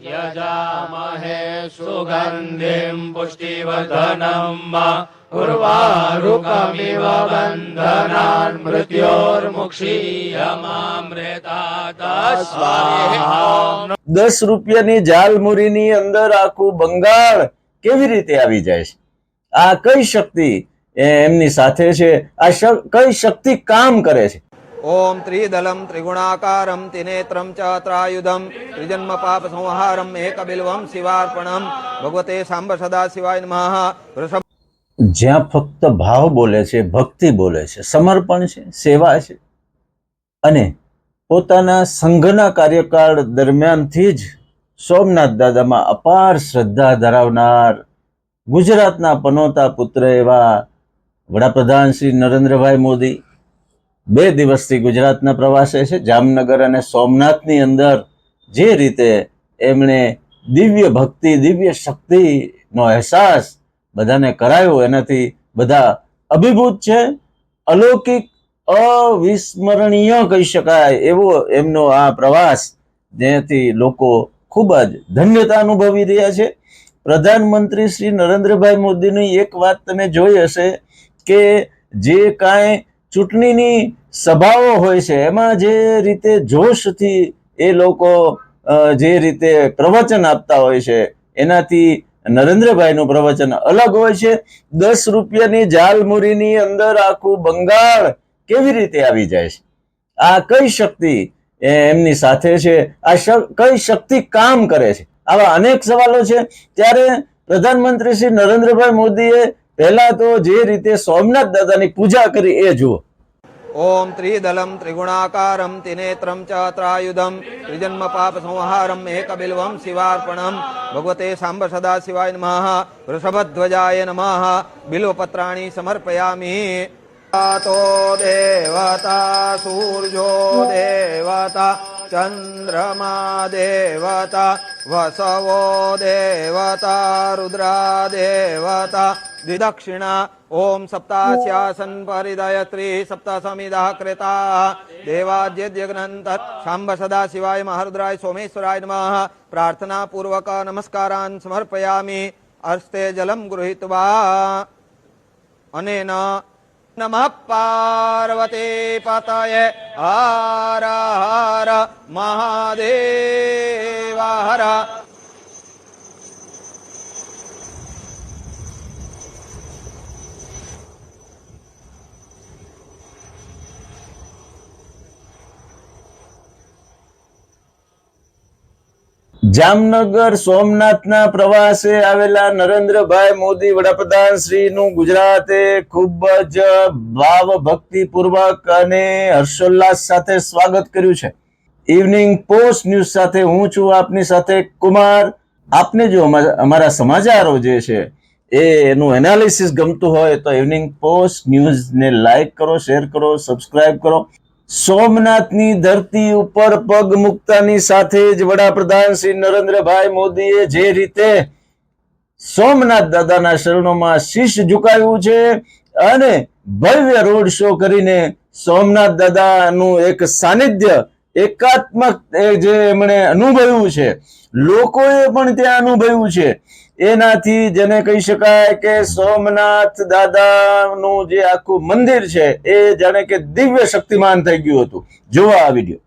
यजामहे सुगन्धिं पुष्टिवर्धनम् उर्वारुकमिव बन्धनान् मृत्योर्मुक्षीयमामृतात् स्वाहा। 10 રૂપિયાની ઝાલમુરીની અંદર આખું બંગાળ કેવી રીતે આવી જાય છે? આ કઈ શક્તિ એમની સાથે છે? આ કઈ શક્તિ કામ કરે છે? ओम त्रिदलम त्रिगुणाकारम त्रिनेत्रम च त्रायुधम त्रिजन्म पाप संहारम एकबिल्वम शिवार्पणम भगवते सांब सदा शिवाय नमः। જ્યાં ફક્ત ભાવ બોલે છે, ભક્તિ બોલે છે, સમર્પણ છે, સેવા છે અને પોતાના સંઘના કાર્યકાળ દરમિયાનથી જ સોમનાથ દાદામાં અપાર શ્રદ્ધા ધરાવનાર ગુજરાતના પનોતા પુત્ર એવા વડાપ્રધાન શ્રી નરેન્દ્રભાઈ મોદી 2 દિવસથી ગુજરાતના પ્રવાસે છે. જામનગર અને સોમનાથની અંદર જે રીતે એમણે દિવ્ય ભક્તિ, દિવ્ય શક્તિનો અહેસાસ બધાને કરાયો, એનાથી બધા અભિભૂત છે. અલૌકિક, અવિસ્મરણીય કહી શકાય એવો એમનો આ પ્રવાસ, જેનાથી લોકો ખૂબ જ ધન્યતા અનુભવી રહ્યા છે. પ્રધાનમંત્રી શ્રી નરેન્દ્રભાઈ મોદીની એક વાત તમે જોઈ હશે કે જે કાંઈ ચૂંટણીની સભાઓ હોય છે એમાં જે રીતે જોશથી એ લોકો જે રીતે પ્રવચન આપતા હોય છે એનાથી નરેન્દ્રભાઈનું પ્રવચન અલગ હોય છે. 10 રૂપિયાની ઝાલમુરીની અંદર આખું બંગાળ કેવી રીતે આવી જાય છે? આ કઈ શક્તિ એમની સાથે છે? આ કઈ શક્તિ કામ કરે છે? આવા અનેક સવાલો છે. ત્યારે પ્રધાનમંત્રી શ્રી નરેન્દ્રભાઈ મોદીએ પહેલા તો જે રીતે સોમનાથ દાદાની પૂજા કરી એ જુઓ. ओम त्रिदलम त्रिगुणाकारम त्रिनेत्रम च त्रायुधम त्रिजन्म पाप संहारम एकबिल्वम शिवार्पणम भगवते सांब सदा शिवाय नमः। वृषभध्वजाय नमः। बिल्वपत्राणि समर्पयामि। तो देवता सूर्यो देवता चंद्रमा देवता वसवो देवता रुद्रा देवता द्विदक्षिणा ओम सप्तास्यासन परिदयत्री सप्तसमिदः कृता देवाद्यज्ञनंत सांब सदा शिवाय महारुद्राय सोमेश्वराय नमः। प्रार्थना पूर्वक नमस्कारान् समर्पयामि। हस्ते जलम गृहीत्वा अनेन नमः पार्वती पतये हर हर महादेव हर। જામનગર સોમનાથના પ્રવાસે આવેલા નરેન્દ્રભાઈ મોદી વડાપ્રધાન શ્રીનું ગુજરાતે ખૂબ જ ભાવ ભક્તિપૂર્વક અને હર્ષોલ્લાસ સાથે સ્વાગત કર્યું છે. ઇવનિંગ પોસ્ટ ન્યૂઝ સાથે હું છું આપની સાથે કુમાર. આપને જો અમારા સમાચારો જે છે એનું એનાલિસિસ ગમતું હોય તો ઇવનિંગ પોસ્ટ ન્યૂઝને લાઈક કરો, શેર કરો, સબસ્ક્રાઇબ કરો. સોમનાથની ધરતી ઉપર પગ મૂકતાની સાથે જ વડાપ્રધાન શ્રી નરેન્દ્રભાઈ મોદીએ જે રીતે સોમનાથ દાદાના શરણોમાં શીશ ઝુકાવ્યું છે અને ભવ્ય રોડ શો કરીને સોમનાથ દાદાનું એક સાનિધ્ય, એકાત્મક જે એમણે અનુભવ્યું છે, લોકોએ પણ ત્યાં અનુભવ્યું છે, એનાથી જેને કહી શકાય કે સોમનાથ દાદાનું જે આખું મંદિર છે એ જાણે કે દિવ્ય શક્તિમાન થઈ ગયું હતું. જોવા આ વિડીયો.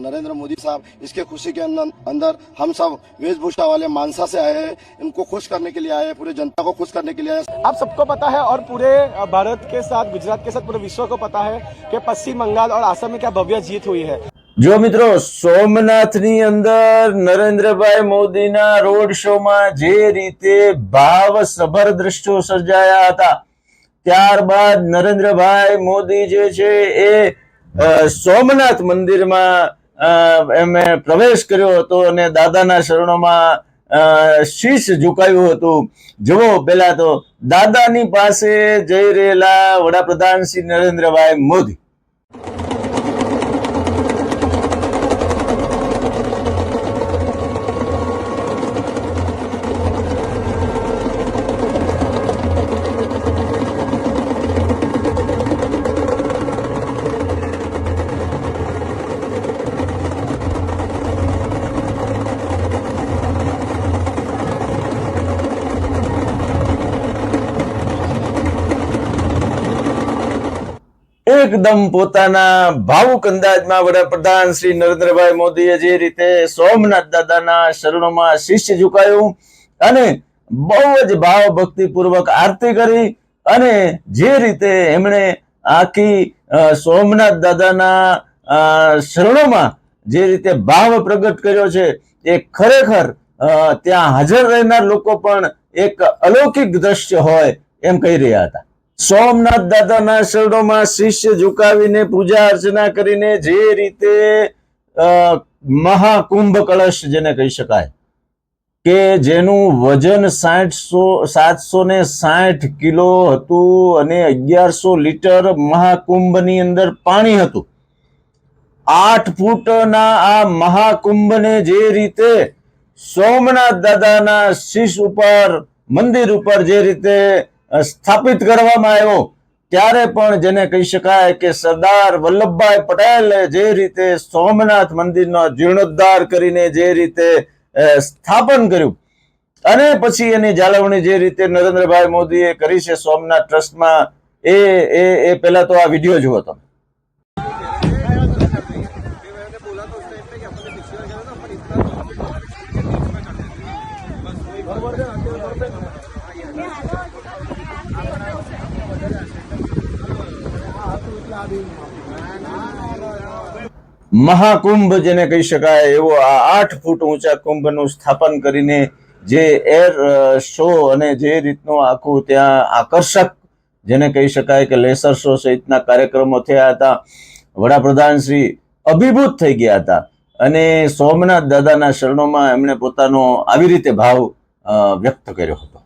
नरेंद्र मोदी साहब इसके खुशी के अंदर हम सब वेशभूषा वाले मानसा से आए हैं, इनको खुश करने के लिए आए हैं, पूरे जनता को खुश करने के लिए आए हैं। आप सबको पता है और पूरे भारत के साथ, गुजरात के साथ पूरे विश्व को पता है कि पश्चिम बंगाल और असम में क्या भव्य जीत हुई है। જો મિત્રો, સોમનાથની અંદર નરેન્દ્રભાઈ મોદીના રોડ શોમાં જે રીતે ભાવસભર દ્રશ્યો સર્જાયા હતા, ત્યારબાદ નરેન્દ્રભાઈ મોદી જે છે એ સોમનાથ મંદિરમાં એમણે પ્રવેશ કર્યો હતો અને દાદાના શરણોમાં શીશ ઝુકાવ્યું હતું. જુઓ પહેલા તો દાદાની પાસે જઈ રહેલા વડાપ્રધાન શ્રી નરેન્દ્રભાઈ મોદી. એકદમ પોતાના ભાવુક અંદાજમાં વડાપ્રધાન શ્રી નરેન્દ્રભાઈ મોદીએ જે રીતે સોમનાથ દાદાના શરણોમાં શીશ ઝુકાયું અને બહુ જ ભાવ ભક્તિપૂર્વક આરતી કરી અને જે રીતે એમણે આખી સોમનાથ દાદાના શરણોમાં જે રીતે ભાવ પ્રગટ કર્યો છે એ ખરેખર ત્યાં હાજર રહેનાર લોકો પણ એક અલૌકિક દ્રશ્ય હોય એમ કહી રહ્યા હતા. સોમનાથ દાદાના શરણોમાં શીશ ઝુકાવીને પૂજા અર્ચના કરીને જે રીતે મહાકુંભ કળશ જેને કહી શકાય કે જેનું વજન 760 કિલો હતું અને 1100 લીટર મહાકુંભની અંદર પાણી હતું. 8 ફૂટના આ મહાકુંભને જે રીતે સોમનાથ દાદાના શીશ ઉપર મંદિર ઉપર જે રીતે સ્થાપિત કરવામાં આવ્યો ત્યારે પણ જેને કહી શકાય કે સરદાર વલ્લભભાઈ પટેલે જે રીતે સોમનાથ મંદિરનો જીર્ણોદ્ધાર કરીને જે રીતે સ્થાપન કર્યું અને પછી એની જાળવણી જે રીતે નરેન્દ્રભાઈ મોદીએ કરી છે સોમનાથ ટ્રસ્ટમાં એ પહેલા તો આ વિડીયો જુઓ તમે. મહાકુંભ જેને કહી શકાય એવો આ 8 ફૂટ ઊંચા કુંભનું સ્થાપન કરીને જે એર શો અને જે રીતનું આખું ત્યાં આકર્ષક જેને કહી શકાય કે લેસર શો સહિતના કાર્યક્રમો થયા હતા. વડાપ્રધાન શ્રી અભિભૂત થઈ ગયા હતા અને સોમનાથ દાદાના શરણોમાં એમણે પોતાનો આવી રીતે ભાવ વ્યક્ત કર્યો હતો.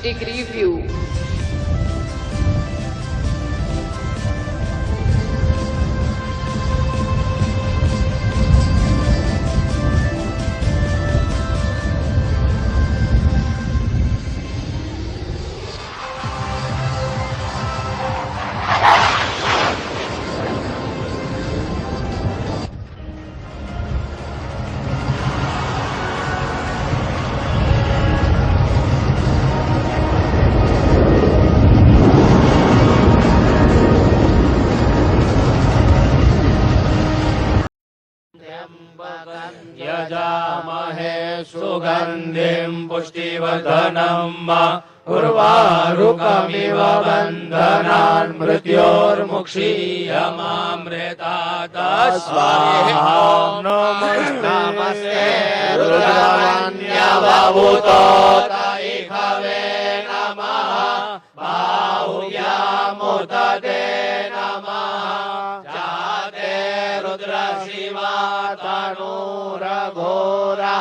degree view. यजामहे सुगन्धिं पुष्टिवर्धनम् उर्वारुकमिव बन्धनान् मृत्योर्मुक्षीयमामृतात् स्वाहा नमस्ते रुद्रमन्यवभूतो तैखवे नमः बाहुव्यामुदते नमः जाते रुद्र शिवा तनूरघोरा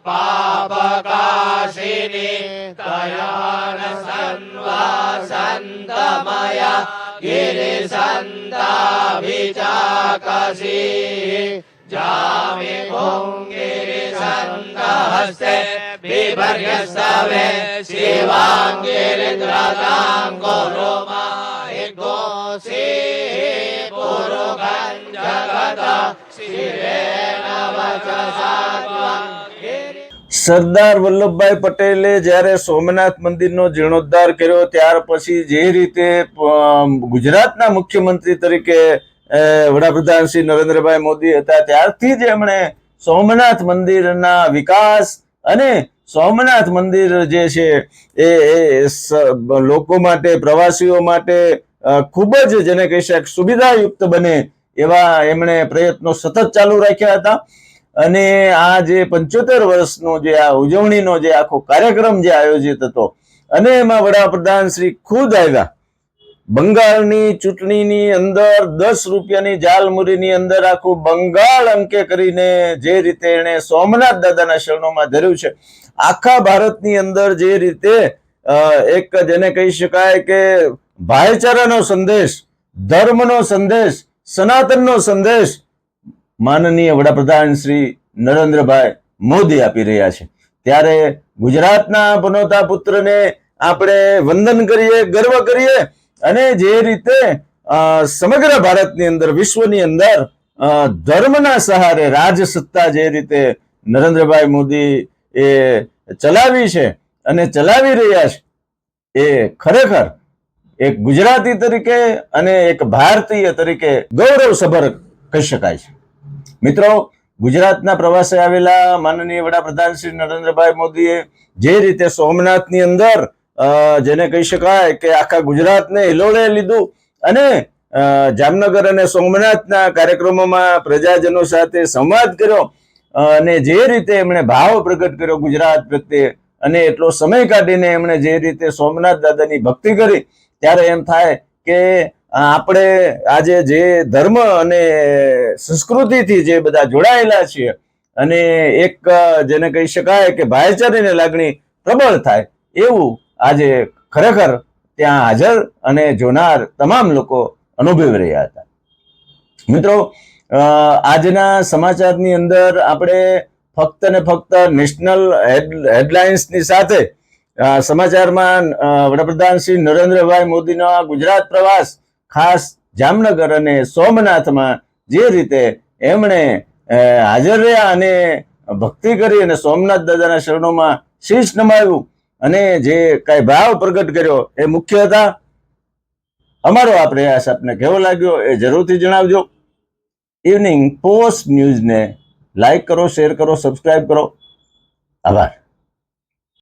पाप स्वपकाशिनी कयान सन्वासन्तमया गिरिसन्ताभिचाकसी जामि भुङ्गिरिसन्तहस्ते बिभर्यस्तवे शिवाङ्गिरिद्रताङ्गुरुमायिगोसी पुरुगं जगत शिवेन वचसा સરદાર વલ્લભભાઈ પટેલે જ્યારે સોમનાથ મંદિરનો જીર્ણોદ્ધાર કર્યો ત્યાર પછી જે રીતે ગુજરાતના મુખ્યમંત્રી તરીકે વડાપ્રધાન શ્રી નરેન્દ્રભાઈ મોદી હતા ત્યારથી જ એમણે સોમનાથ મંદિરના વિકાસ અને સોમનાથ મંદિર જે છે એ લોકો માટે પ્રવાસીઓ માટે ખૂબ જ જેને કહી શકાય સુવિધાયુક્ત બને એવા એમણે પ્રયત્નો સતત ચાલુ રાખ્યા હતા અને આ જે 75 વર્ષનો જે આ ઉજવણીનો જે આખો કાર્યક્રમ જે આયોજિત હતો અને એમાં વડાપ્રધાન શ્રી ખુદ આવ્યા બંગાળની ચૂંટણીની અંદર 10 રૂપિયાની જાલમુરીની અંદર આખું બંગાળ અંકે કરીને જે રીતે એને સોમનાથ દાદાના શરણોમાં ધર્યું છે આખા ભારતની અંદર જે રીતે એક જેને કહી શકાય કે ભાઈચારાનો સંદેશ ધર્મનો સંદેશ સનાતનનો સંદેશ માનનીય વડાપ્રધાન શ્રી નરેન્દ્રભાઈ મોદી આપી રહ્યા છે ત્યારે ગુજરાતના પનોતા પુત્રને આપણે વંદન કરીએ ગર્વ કરીએ અને જે રીતે સમગ્ર ભારતની અંદર વિશ્વની અંદર ધર્મના સહારે રાજસત્તા જે રીતે નરેન્દ્રભાઈ મોદી એ ચલાવી છે અને ચલાવી રહ્યા છે એ ખરેખર એક ગુજરાતી તરીકે અને એક ભારતીય તરીકે ગૌરવસભર કહી શકાય છે મિત્રો ગુજરાતના પ્રવાસે આવેલા માનનીય વડાપ્રધાન શ્રી નરેન્દ્રભાઈ મોદીએ જે રીતે સોમનાથની અંદર જેને કહી શકાય કે આખા ગુજરાતને હિલોળે લીધું અને જામનગર અને સોમનાથના કાર્યક્રમોમાં પ્રજાજનો સાથે સંવાદ કર્યો અને જે રીતે એમણે ભાવ પ્રગટ કર્યો ગુજરાત પ્રત્યે અને એટલો સમય કાઢીને એમણે જે રીતે સોમનાથ દાદાની ભક્તિ કરી ત્યારે એમ થાય કે આપણે આજે જે ધર્મ અને સંસ્કૃતિથી જે બધા જોડાયેલા છીએ અને એક જેને કહી શકાય કે ભાઈચારાની લાગણી પ્રબળ થાય એવું આજે ખરેખર ત્યાં હાજર અને જોનાર તમામ લોકો અનુભવી રહ્યા હતા મિત્રો આજના સમાચારની અંદર આપણે ફક્ત ને ફક્ત નેશનલ હેડલાઇન્સની સાથે સમાચારમાં વડાપ્રધાન શ્રી નરેન્દ્રભાઈ મોદીનો ગુજરાત પ્રવાસ ખાસ જામનગર અને સોમનાથમાં જે રીતે એમણે હાજર રહ્યા અને ભક્તિ કરી અને સોમનાથ દાદાના શરણોમાં શીશ નમાવ્યું અને જે કઈ ભાવ પ્રગટ કર્યો એ મુખ્ય હતા અમારો આ પ્રયાસ આપને કેવો લાગ્યો એ જરૂરથી જણાવજો ઇવનિંગ પોસ્ટ ન્યૂઝને લાઈક કરો શેર કરો સબસ્ક્રાઇબ કરો આભાર